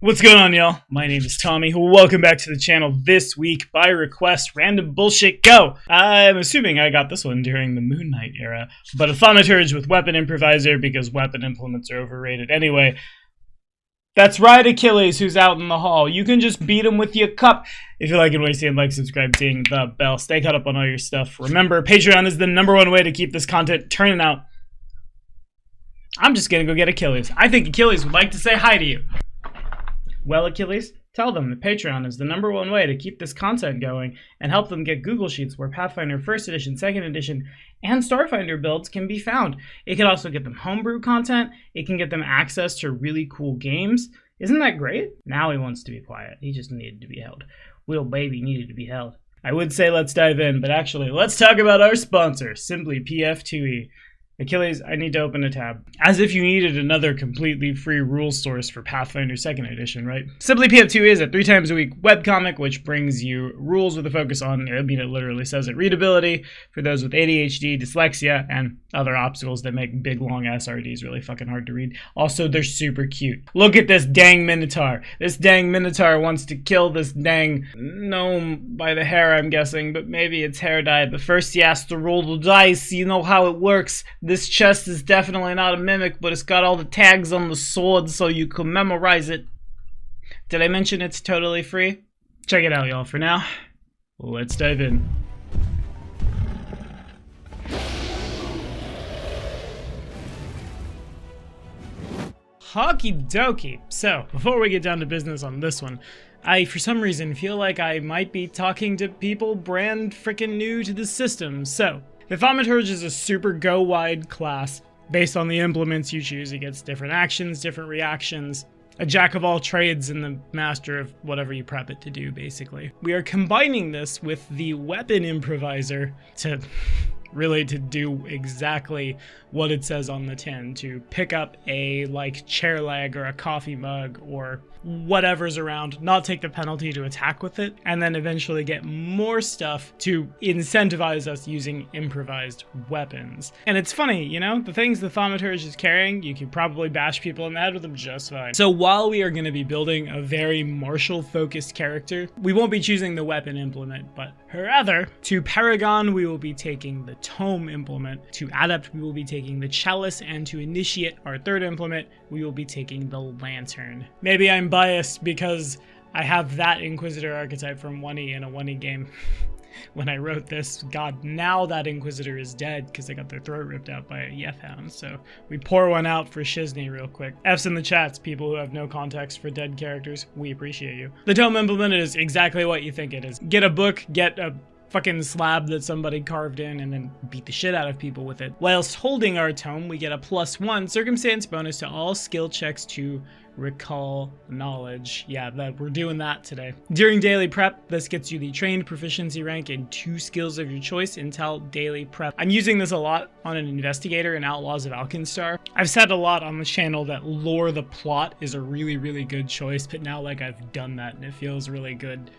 What's going on, y'all? My name is Tommy. Welcome back to the channel. This week, by request, random bullshit go! I'm assuming I got this one during the Moon Knight era, but a Thaumaturge with weapon improviser because weapon implements are overrated. Anyway, that's right, Achilles, who's out in the hall. You can just beat him with your cup. If you like what you see, like, subscribe, ding the bell. Stay caught up on all your stuff. Remember, Patreon is the #1 way to keep this content turning out. I'm just gonna go get Achilles. I think Achilles would like to say hi to you. Well, Achilles, tell them that Patreon is the #1 way to keep this content going and help them get Google Sheets where Pathfinder 1st Edition, 2nd Edition, and Starfinder builds can be found. It can also get them homebrew content. It can get them access to really cool games. Isn't that great? Now he wants to be quiet. He just needed to be held. Little baby needed to be held. I would say let's dive in, but actually, let's talk about our sponsor, Simply PF2E. Achilles, I need to open a tab. As if you needed another completely free rules source for Pathfinder 2nd Edition, right? Simply PF2 is a 3 times a week webcomic which brings you rules with a focus on, it literally says it, readability for those with ADHD, dyslexia, and other obstacles that make big long SRDs really fucking hard to read. Also, they're super cute. Look at this dang Minotaur. This dang Minotaur wants to kill this dang gnome by the hair, I'm guessing, but maybe it's hair dye. But first he has to roll the dice. You know how it works. This chest is definitely not a mimic, but it's got all the tags on the sword so you can memorize it. Did I mention it's totally free? Check it out, y'all. For now, let's dive in. Okie dokie. So, before we get down to business on this one, I, for some reason, feel like I might be talking to people brand frickin' new to the system. So, the Thaumaturge is a super go-wide class. Based on the implements you choose, it gets different actions, different reactions. A jack of all trades and the master of whatever you prep it to do, basically. We are combining this with the weapon improviser to do exactly what it says on the tin, to pick up a chair leg or a coffee mug or whatever's around, not take the penalty to attack with it, and then eventually get more stuff to incentivize us using improvised weapons. And it's funny, you know, the things the Thaumaturge is carrying, you can probably bash people in the head with them just fine. So while we are going to be building a very martial focused character, we won't be choosing the weapon implement, but rather, to Paragon we will be taking the Tome implement, to Adept we will be taking the Chalice, and to Initiate, our 3rd implement, we will be taking the Lantern. Maybe I'm biased because I have that Inquisitor archetype from 1E in a 1E game when I wrote this. God, now that Inquisitor is dead because they got their throat ripped out by a Yethhound, so we pour one out for Shizney real quick. F's in the chats, people who have no context for dead characters, we appreciate you. The Tome implement is exactly what you think it is. Get a book, get a fucking slab that somebody carved in, and then beat the shit out of people with it. Whilst holding our tome, we get a +1 circumstance bonus to all skill checks to recall knowledge. Yeah, we're doing that today. During daily prep, this gets you the trained proficiency rank in 2 skills of your choice until daily prep. I'm using this a lot on an investigator in Outlaws of Alkenstar. I've said a lot on the channel that lore the plot is a really, really good choice, but now I've done that and it feels really good.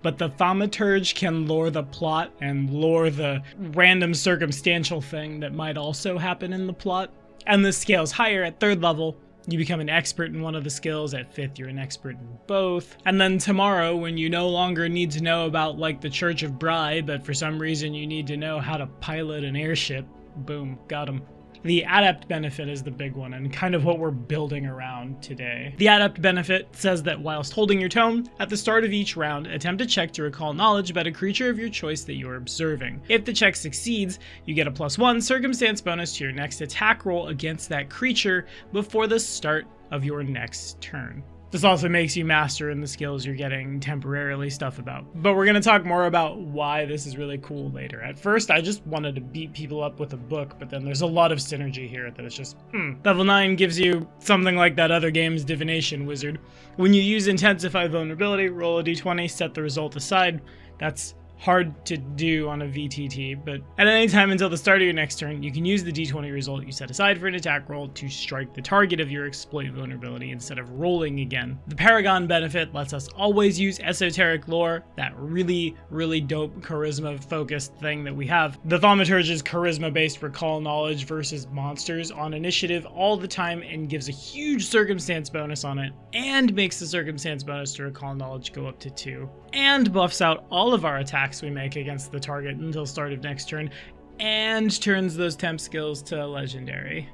But the Thaumaturge can lore the plot and lore the random circumstantial thing that might also happen in the plot. And this scales higher at 3rd level. You become an expert in one of the skills. At 5th, you're an expert in both. And then tomorrow, when you no longer need to know about the Church of Bry, but for some reason you need to know how to pilot an airship, boom, got him. The Adept benefit is the big one, and kind of what we're building around today. The Adept benefit says that whilst holding your tome, at the start of each round, attempt a check to recall knowledge about a creature of your choice that you are observing. If the check succeeds, you get a +1 circumstance bonus to your next attack roll against that creature before the start of your next turn. This also makes you master in the skills you're getting temporarily stuff about. But we're going to talk more about why this is really cool later. At first, I just wanted to beat people up with a book, but then there's a lot of synergy here that it's just, Level 9 gives you something like that other game's Divination Wizard. When you use Intensify Vulnerability, roll a d20, set the result aside. That's hard to do on a VTT, but at any time until the start of your next turn, you can use the d20 result you set aside for an attack roll to strike the target of your exploit vulnerability instead of rolling again. The Paragon benefit lets us always use esoteric lore, that really, really dope charisma-focused thing that we have. The Thaumaturge is charisma-based recall knowledge versus monsters on initiative all the time and gives a huge circumstance bonus on it, and makes the circumstance bonus to recall knowledge go up to 2, and buffs out all of our attacks we make against the target until start of next turn, and turns those temp skills to legendary.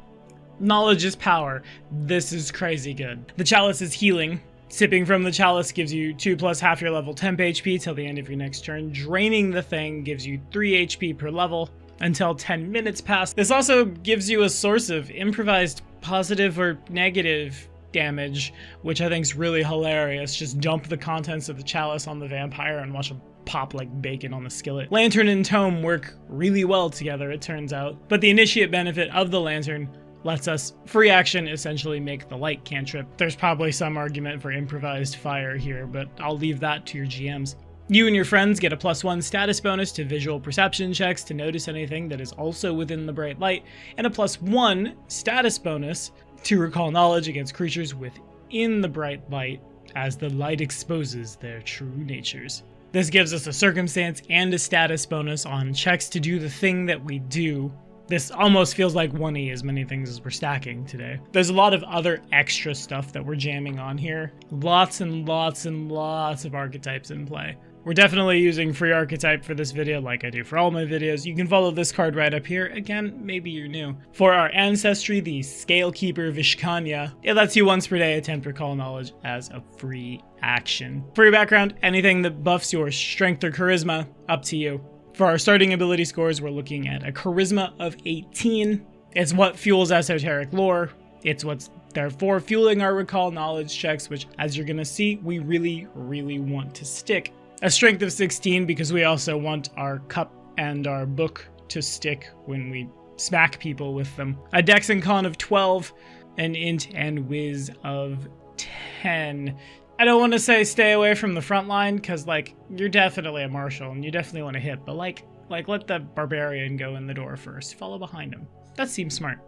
Knowledge is power. This is crazy good. The Chalice is healing. Sipping from the Chalice gives you 2 plus half your level temp HP till the end of your next turn. Draining the thing gives you 3 HP per level until 10 minutes pass. This also gives you a source of improvised positive or negative damage, which I think is really hilarious. Just dump the contents of the Chalice on the vampire and watch him pop like bacon on the skillet. Lantern and Tome work really well together, it turns out, but the initiate benefit of the Lantern lets us free action essentially make the light cantrip. There's probably some argument for improvised fire here, but I'll leave that to your GMs. You and your friends get a +1 status bonus to visual perception checks to notice anything that is also within the bright light, and a +1 status bonus to recall knowledge against creatures within the bright light as the light exposes their true natures. This gives us a circumstance and a status bonus on checks to do the thing that we do. This almost feels like 1E as many things as we're stacking today. There's a lot of other extra stuff that we're jamming on here. Lots and lots and lots of archetypes in play. We're definitely using free archetype for this video like I do for all my videos. You can follow this card right up here. Again, maybe you're new. For our Ancestry, the Scalekeeper Vishkanya, it lets you once per day attempt recall knowledge as a free action. For your background, anything that buffs your strength or charisma, up to you. For our starting ability scores, we're looking at a charisma of 18. It's what fuels esoteric lore. It's what's therefore fueling our recall knowledge checks, which, as you're gonna see, we really, really want to stick. A strength of 16 because we also want our cup and our book to stick when we smack people with them. A dex and con of 12, an int and whiz of 10. I don't want to say stay away from the front line because, like, you're definitely a marshal and you definitely want to hit, but like let the barbarian go in the door first. Follow behind him. That seems smart.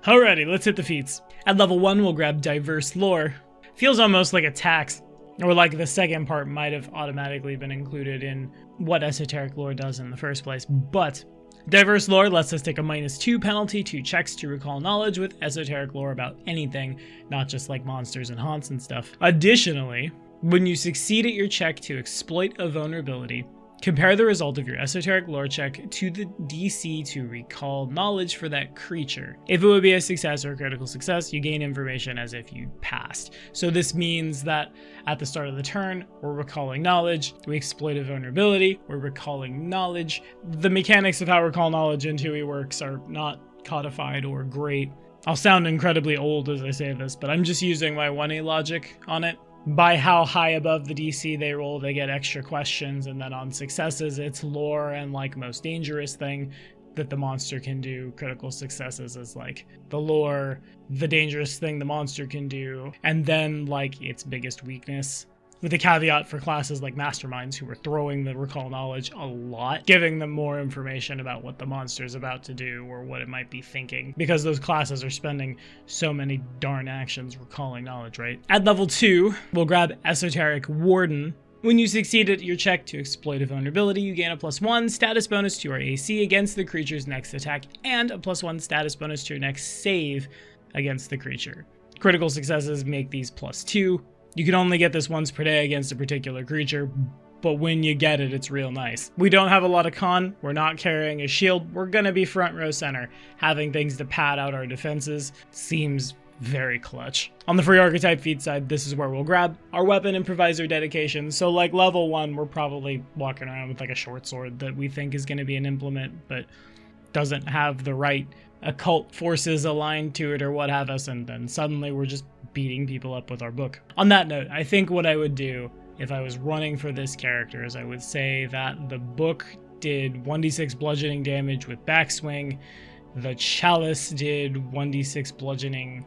Alrighty, let's hit the feats. At level 1, we'll grab Diverse Lore. Feels almost like a tax. Or like the second part might have automatically been included in what esoteric lore does in the first place, but Diverse Lore lets us take a -2 penalty to checks to recall knowledge with esoteric lore about anything, not just like monsters and haunts and stuff. Additionally, when you succeed at your check to exploit a vulnerability, compare the result of your esoteric lore check to the DC to recall knowledge for that creature. If it would be a success or a critical success, you gain information as if you passed. So this means that at the start of the turn, we're recalling knowledge, we exploit a vulnerability, we're recalling knowledge. The mechanics of how recall knowledge in 2E works are not codified or great. I'll sound incredibly old as I say this, but I'm just using my 1A logic on it. By how high above the DC they roll, they get extra questions, and then on successes, it's lore and like most dangerous thing that the monster can do. Critical successes is like the lore, the dangerous thing the monster can do, and then like its biggest weakness. With a caveat for classes like Masterminds who are throwing the recall knowledge a lot, giving them more information about what the monster is about to do or what it might be thinking, because those classes are spending so many darn actions recalling knowledge, right? At level 2, we'll grab Esoteric Warden. When you succeed at your check to exploit a vulnerability, you gain a +1 status bonus to your AC against the creature's next attack, and a +1 status bonus to your next save against the creature. Critical successes make these +2. You can only get this once per day against a particular creature, but when you get it, it's real nice. We don't have a lot of con, we're not carrying a shield, we're gonna be front row center. Having things to pad out our defenses seems very clutch. On the free archetype feat side, this is where we'll grab our weapon improviser dedication. So like level 1, we're probably walking around with like a short sword that we think is gonna be an implement, but doesn't have the right occult forces aligned to it or what have us, and then suddenly we're just beating people up with our book. On that note, I think what I would do if I was running for this character is I would say that the book did 1d6 bludgeoning damage with backswing, the chalice did 1d6 bludgeoning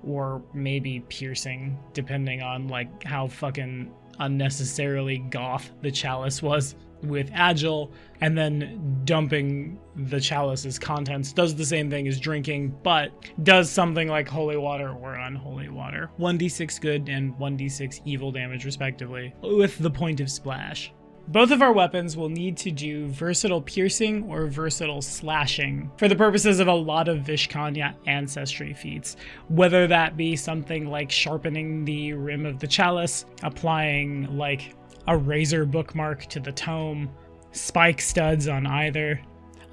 or maybe piercing, depending on like how fucking unnecessarily goth the chalice was. with Agile, and then dumping the chalice's contents does the same thing as drinking, but does something like holy water or unholy water. 1d6 good and 1d6 evil damage respectively, with the point of splash. Both of our weapons will need to do versatile piercing or versatile slashing for the purposes of a lot of Vishkanya Ancestry feats, whether that be something like sharpening the rim of the chalice, applying like a razor bookmark to the tome, spike studs on either.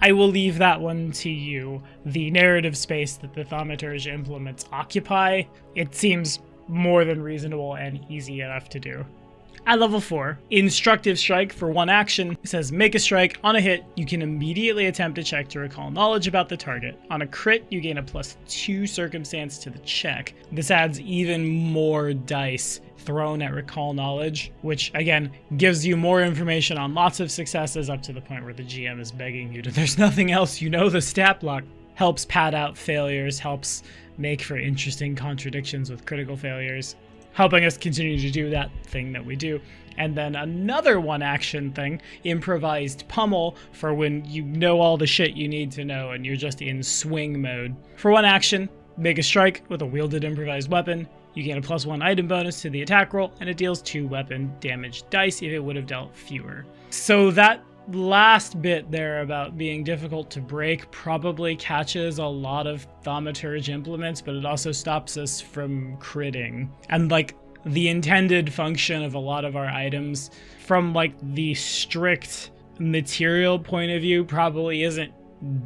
I will leave that one to you. The narrative space that the Thaumaturge implements occupy, it seems more than reasonable and easy enough to do. At level 4, Instructive Strike for one action. It says make a strike. On a hit, you can immediately attempt a check to recall knowledge about the target. On a crit, you gain a +2 circumstance to the check. This adds even more dice thrown at recall knowledge, which again gives you more information on lots of successes up to the point where the GM is begging you to there's nothing else, you know the stat block. Helps pad out failures, helps make for interesting contradictions with critical failures, helping us continue to do that thing that we do. And then another one action thing, Improvised Pummel, for when you know all the shit you need to know and you're just in swing mode. For one action, make a strike with a wielded improvised weapon. You gain a +1 item bonus to the attack roll, and it deals 2 weapon damage dice if it would have dealt fewer. So that last bit there about being difficult to break probably catches a lot of Thaumaturge implements, but it also stops us from critting. And like the intended function of a lot of our items from like the strict material point of view probably isn't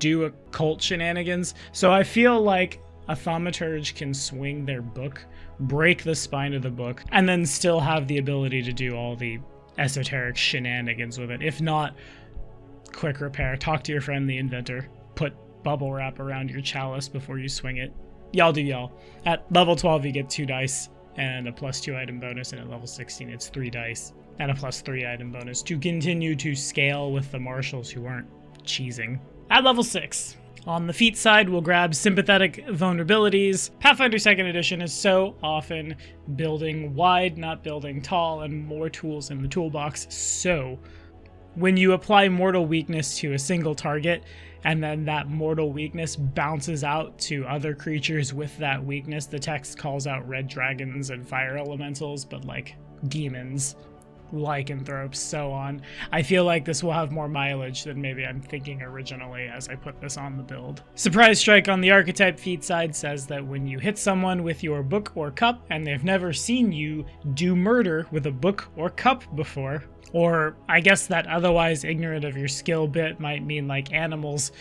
do occult shenanigans. So I feel like a Thaumaturge can swing their book, break the spine of the book, and then still have the ability to do all the esoteric shenanigans with it. If not, quick repair. Talk to your friend the inventor. Put bubble wrap around your chalice before you swing it. Y'all do y'all. At level 12 you get 2 dice and a +2 item bonus, and at level 16 it's 3 dice and a +3 item bonus to continue to scale with the marshals who aren't cheesing. At level 6, on the feat side, we'll grab Sympathetic Vulnerabilities. Pathfinder 2nd Edition is so often building wide, not building tall, and more tools in the toolbox. So, when you apply Mortal Weakness to a single target, and then that Mortal Weakness bounces out to other creatures with that weakness, the text calls out red dragons and fire elementals, but like demons, lycanthropes, so on. I feel like this will have more mileage than maybe I'm thinking originally as I put this on the build. Surprise Strike on the archetype feat side says that when you hit someone with your book or cup and they've never seen you do murder with a book or cup before, or I guess that otherwise ignorant of your skill bit might mean like animals,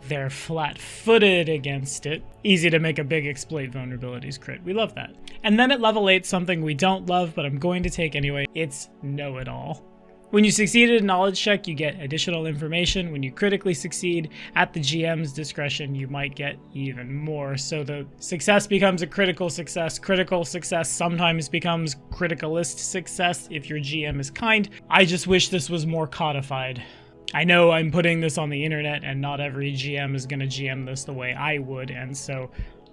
they're flat-footed against it. Easy to make a big exploit vulnerabilities crit. We love that. And then at level 8, something we don't love, but I'm going to take anyway, it's Know-It-All. When you succeed at a knowledge check, you get additional information. When you critically succeed, at the GM's discretion, you might get even more. So the success becomes a critical success. Critical success sometimes becomes criticalist success if your GM is kind. I just wish this was more codified. I know I'm putting this on the internet and not every GM is going to GM this the way I would, and so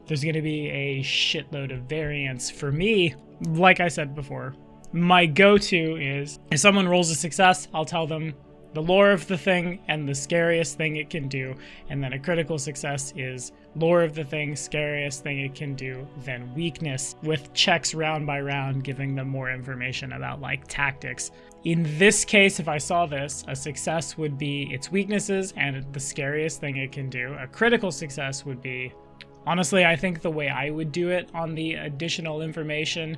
there's going to be a shitload of variance. For me, like I said before, my go-to is if someone rolls a success, I'll tell them the lore of the thing and the scariest thing it can do, and then a critical success is lore of the thing, scariest thing it can do, then weakness, with checks round by round giving them more information about like tactics. In this case, if I saw this, a success would be its weaknesses and the scariest thing it can do. A critical success would be, honestly, I think the way I would do it on the additional information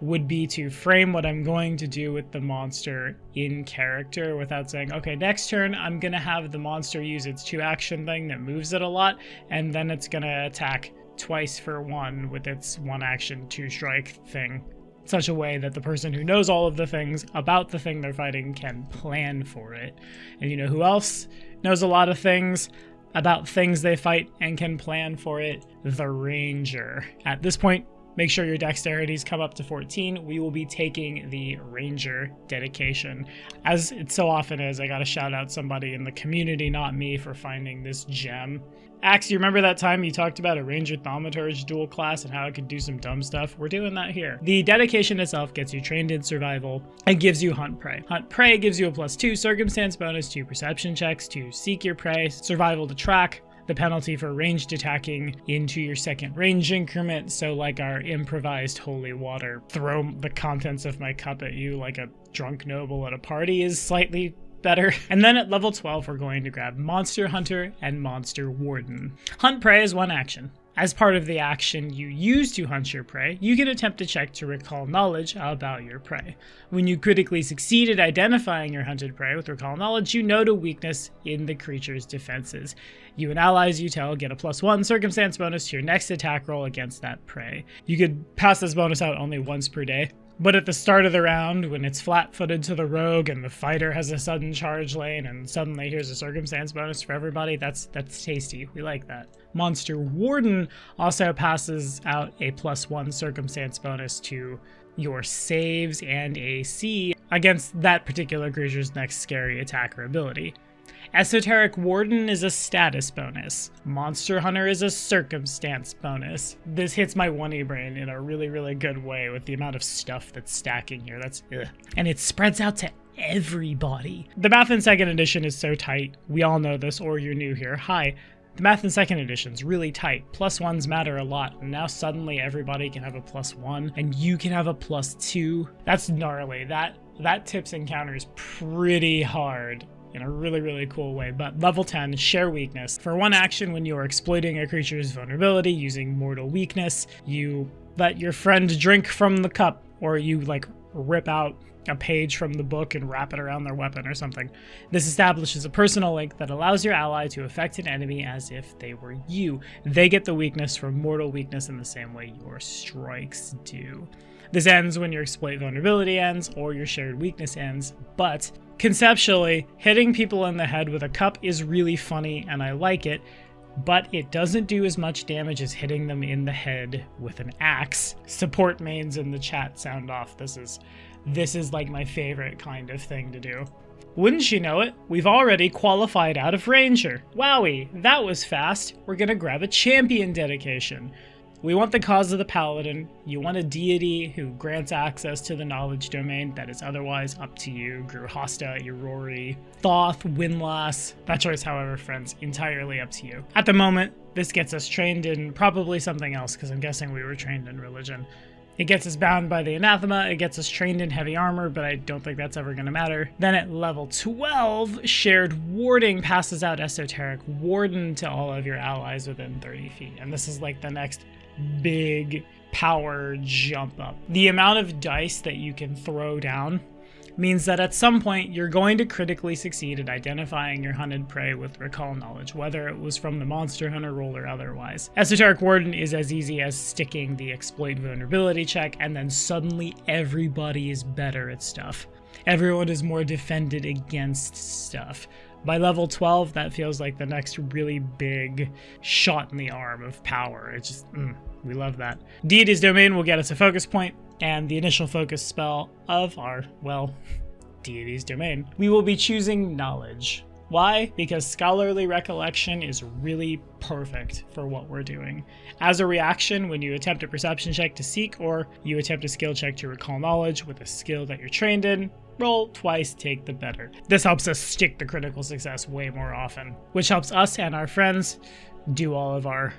would be to frame what I'm going to do with the monster in character without saying, okay, next turn I'm going to have the monster use its 2 action thing that moves it a lot, and then it's going to attack twice for 1 with its 1 action 2 strike thing. Such a way that the person who knows all of the things about the thing they're fighting can plan for it. And you know who else knows a lot of things about things they fight and can plan for it? The Ranger. At this point, Make sure your dexterities come up to 14. We will be taking the Ranger dedication. As it so often is, I gotta shout out somebody in the community, not me, for finding this gem. Axe, you remember that time you talked about a Ranger Thaumaturge dual class and how it could do some dumb stuff? We're doing that here. The dedication itself gets you trained in survival and gives you Hunt Prey. Hunt Prey gives you a +2 circumstance bonus to perception checks to seek your prey, survival to track, the penalty for ranged attacking into your second range increment, so like our improvised holy water, throw the contents of my cup at you like a drunk noble at a party is slightly better. And then at level 12 we're going to grab Monster Hunter and Monster Warden. Hunt Prey is one action. As part of the action you use to hunt your prey, you can attempt a check to recall knowledge about your prey. When you critically succeed at identifying your hunted prey with recall knowledge, you note a weakness in the creature's defenses. You and allies you tell get a +1 circumstance bonus to your next attack roll against that prey. You could pass this bonus out only once per day. But at the start of the round, when it's flat-footed to the rogue and the fighter has a sudden charge lane and suddenly here's a circumstance bonus for everybody, that's tasty. We like that. Monster Warden also passes out a +1 circumstance bonus to your saves and AC against that particular creature's next scary attack or ability. Esoteric Warden is a status bonus. Monster Hunter is a circumstance bonus. This hits my 1E brain in a really, really good way with the amount of stuff that's stacking here. That's ugh. And it spreads out to everybody. The math in 2nd edition is so tight. We all know this, or you're new here. Hi. The math in 2nd edition is really tight. +1s matter a lot, and now suddenly everybody can have a +1, and you can have a +2. That's gnarly. That tips encounters pretty hard in a really, really cool way. But level 10, Share Weakness. For one action, when you are exploiting a creature's vulnerability using Mortal Weakness, you let your friend drink from the cup, or you like rip out a page from the book and wrap it around their weapon or something. This establishes a personal link that allows your ally to affect an enemy as if they were you. They get the weakness from Mortal Weakness in the same way your strikes do. This ends when your exploit vulnerability ends or your shared weakness ends, but conceptually, hitting people in the head with a cup is really funny and I like it, but it doesn't do as much damage as hitting them in the head with an axe. Support mains in the chat sound off. This is like my favorite kind of thing to do. Wouldn't you know it, we've already qualified out of Ranger. Wowie, that was fast. We're gonna grab a champion dedication. We want the cause of the paladin. You want a deity who grants access to the knowledge domain that is otherwise up to you. Gruhasta, Irori, Thoth, Windlass. That choice, however, friends, entirely up to you. At the moment, this gets us trained in probably something else, because I'm guessing we were trained in religion. It gets us bound by the anathema, it gets us trained in heavy armor, but I don't think that's ever going to matter. Then at level 12, Shared Warding passes out Esoteric Warden to all of your allies within 30 feet. And this is like the next big power jump up. The amount of dice that you can throw down means that at some point you're going to critically succeed at identifying your hunted prey with recall knowledge, whether it was from the Monster Hunter roll or otherwise. Esoteric Warden is as easy as sticking the exploit vulnerability check, and then suddenly everybody is better at stuff. Everyone is more defended against stuff. By level 12, that feels like the next really big shot in the arm of power. It's just, we love that. Deity's Domain will get us a focus point, and the initial focus spell of our, well, Deity's Domain. We will be choosing Knowledge. Why? Because Scholarly Recollection is really perfect for what we're doing. As a reaction, when you attempt a perception check to seek, or you attempt a skill check to recall knowledge with a skill that you're trained in, roll twice, take the better. This helps us stick the critical success way more often, which helps us and our friends do all of our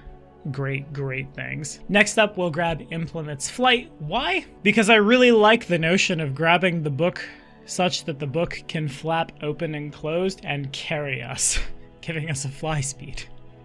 great things. Next up, we'll grab Implement's Flight. Why? Because I really like the notion of grabbing the book such that the book can flap open and closed and carry us, giving us a fly speed.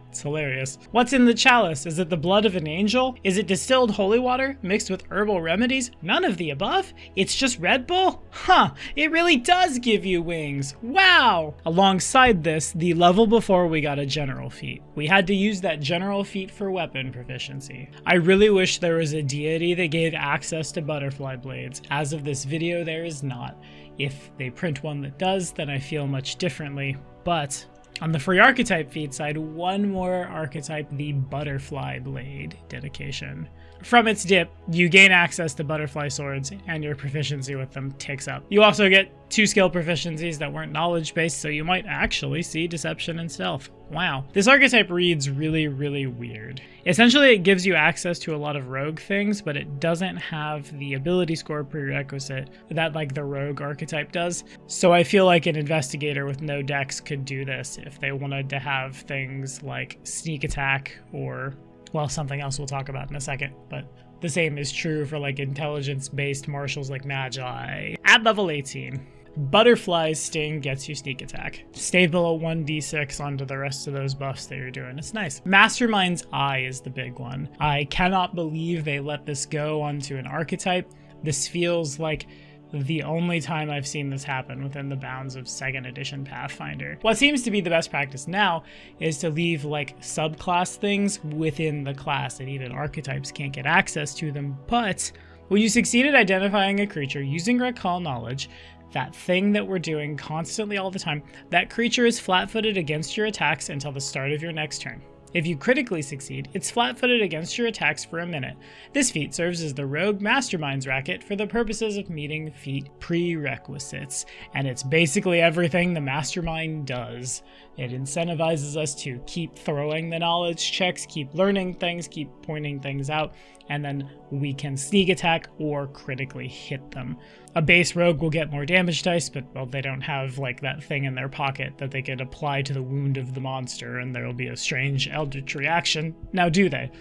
It's hilarious. What's in the chalice? Is it the blood of an angel? Is it distilled holy water mixed with herbal remedies? None of the above? It's just Red Bull? Huh, it really does give you wings. Wow! Alongside this, the level before we got a general feat. We had to use that general feat for weapon proficiency. I really wish there was a deity that gave access to butterfly blades. As of this video, there is not. If they print one that does, then I feel much differently, but on the free archetype feat side, one more archetype, the Butterfly Blade dedication. from its dip, you gain access to butterfly swords, and your proficiency with them ticks up. You also get 2 skill proficiencies that weren't knowledge-based, so you might actually see deception and stealth. Wow. This archetype reads really, really weird. Essentially, it gives you access to a lot of rogue things, but it doesn't have the ability score prerequisite that like the rogue archetype does. So I feel like an investigator with no dex could do this if they wanted to have things like sneak attack or, well, something else we'll talk about in a second, but the same is true for like intelligence-based martials like Magi. At level 18, Butterfly's Sting gets you sneak attack. Stay below 1d6 onto the rest of those buffs that you're doing. It's nice. Mastermind's Eye is the big one. I cannot believe they let this go onto an archetype. This feels like the only time I've seen this happen within the bounds of 2nd edition Pathfinder. What seems to be the best practice now is to leave like subclass things within the class, and even archetypes can't get access to them. But when you succeed at identifying a creature using Recall Knowledge, that thing that we're doing constantly all the time, that creature is flat-footed against your attacks until the start of your next turn. If you critically succeed, it's flat-footed against your attacks for a minute. This feat serves as the Rogue Mastermind's racket for the purposes of meeting feat prerequisites, and it's basically everything the Mastermind does. It incentivizes us to keep throwing the knowledge checks, keep learning things, keep pointing things out, and then we can sneak attack or critically hit them. A base rogue will get more damage dice, but well, they don't have like that thing in their pocket that they could apply to the wound of the monster and there'll be a strange eldritch reaction. Now do they?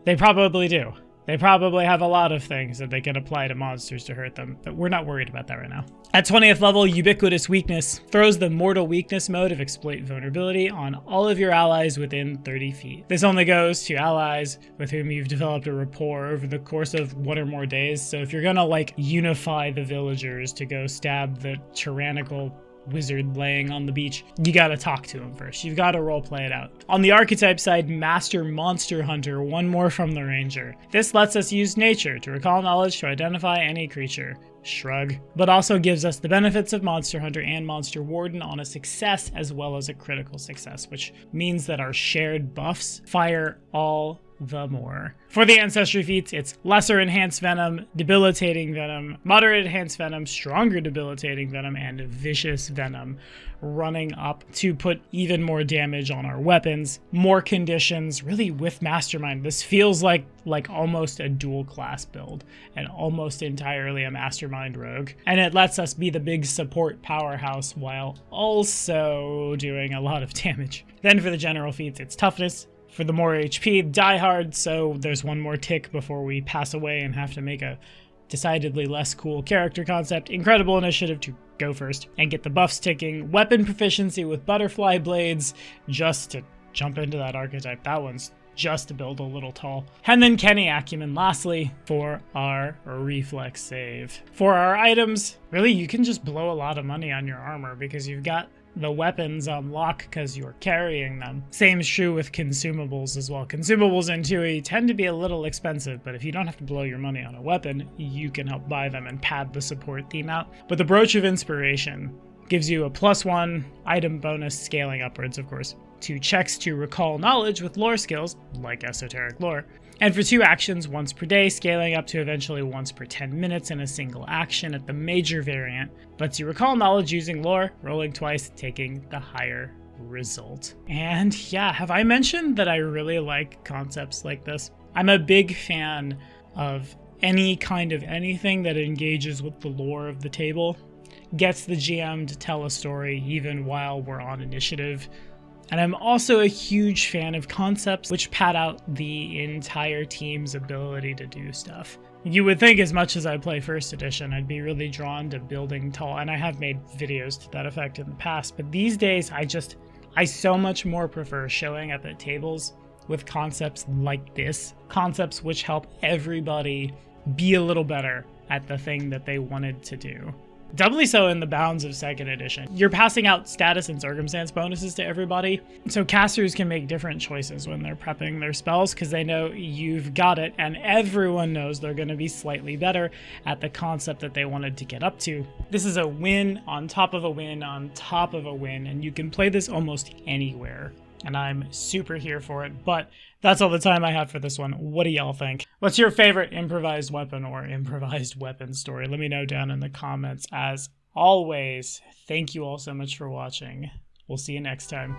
They probably do. They probably have a lot of things that they can apply to monsters to hurt them, but we're not worried about that right now. At 20th level, Ubiquitous Weakness throws the Mortal Weakness mode of Exploit Vulnerability on all of your allies within 30 feet. This only goes to allies with whom you've developed a rapport over the course of 1 or more days, so if you're gonna like unify the villagers to go stab the tyrannical wizard laying on the beach, you gotta talk to him first. You've gotta roleplay it out. On the archetype side, Master Monster Hunter, one more from the Ranger. This lets us use nature to recall knowledge to identify any creature. Shrug. But also gives us the benefits of Monster Hunter and Monster Warden on a success as well as a critical success, which means that our shared buffs fire all the more. For the Ancestry feats, it's Lesser Enhanced Venom, Debilitating Venom, Moderate Enhanced Venom, Stronger Debilitating Venom, and Vicious Venom, running up to put even more damage on our weapons, more conditions. Really, with Mastermind, this feels like almost a dual class build, and almost entirely a Mastermind rogue. And it lets us be the big support powerhouse while also doing a lot of damage. Then for the general feats, it's Toughness, for the more HP, Die Hard, so there's one more tick before we pass away and have to make a decidedly less cool character concept. Incredible Initiative to go first and get the buffs ticking. Weapon Proficiency with Butterfly Blades, just to jump into that archetype. That one's just to build a little tall. And then Kenny Acumen lastly for our reflex save. For our items, really you can just blow a lot of money on your armor because you've got the weapons unlock because you're carrying them. Same is true with consumables as well. Consumables in 2e tend to be a little expensive, but if you don't have to blow your money on a weapon, you can help buy them and pad the support theme out. But the Brooch of Inspiration gives you a +1 item bonus, scaling upwards, of course, to checks to recall knowledge with lore skills, like esoteric lore. And for 2 actions, once per day, scaling up to eventually once per 10 minutes in a single action at the major variant, lets you recall knowledge using lore, rolling twice, taking the higher result. And yeah, have I mentioned that I really like concepts like this? I'm a big fan of any kind of anything that engages with the lore of the table, gets the GM to tell a story even while we're on initiative. And I'm also a huge fan of concepts which pad out the entire team's ability to do stuff. You would think as much as I play first edition, I'd be really drawn to building tall, and I have made videos to that effect in the past, but these days I so much more prefer showing up at tables with concepts like this, concepts which help everybody be a little better at the thing that they wanted to do. Doubly so in the bounds of 2nd edition. You're passing out status and circumstance bonuses to everybody, so casters can make different choices when they're prepping their spells because they know you've got it, and everyone knows they're going to be slightly better at the concept that they wanted to get up to. This is a win on top of a win on top of a win, and you can play this almost anywhere and I'm super here for it. But that's all the time I have for this one. What do y'all think? What's your favorite improvised weapon or improvised weapon story? Let me know down in the comments. As always, thank you all so much for watching. We'll see you next time.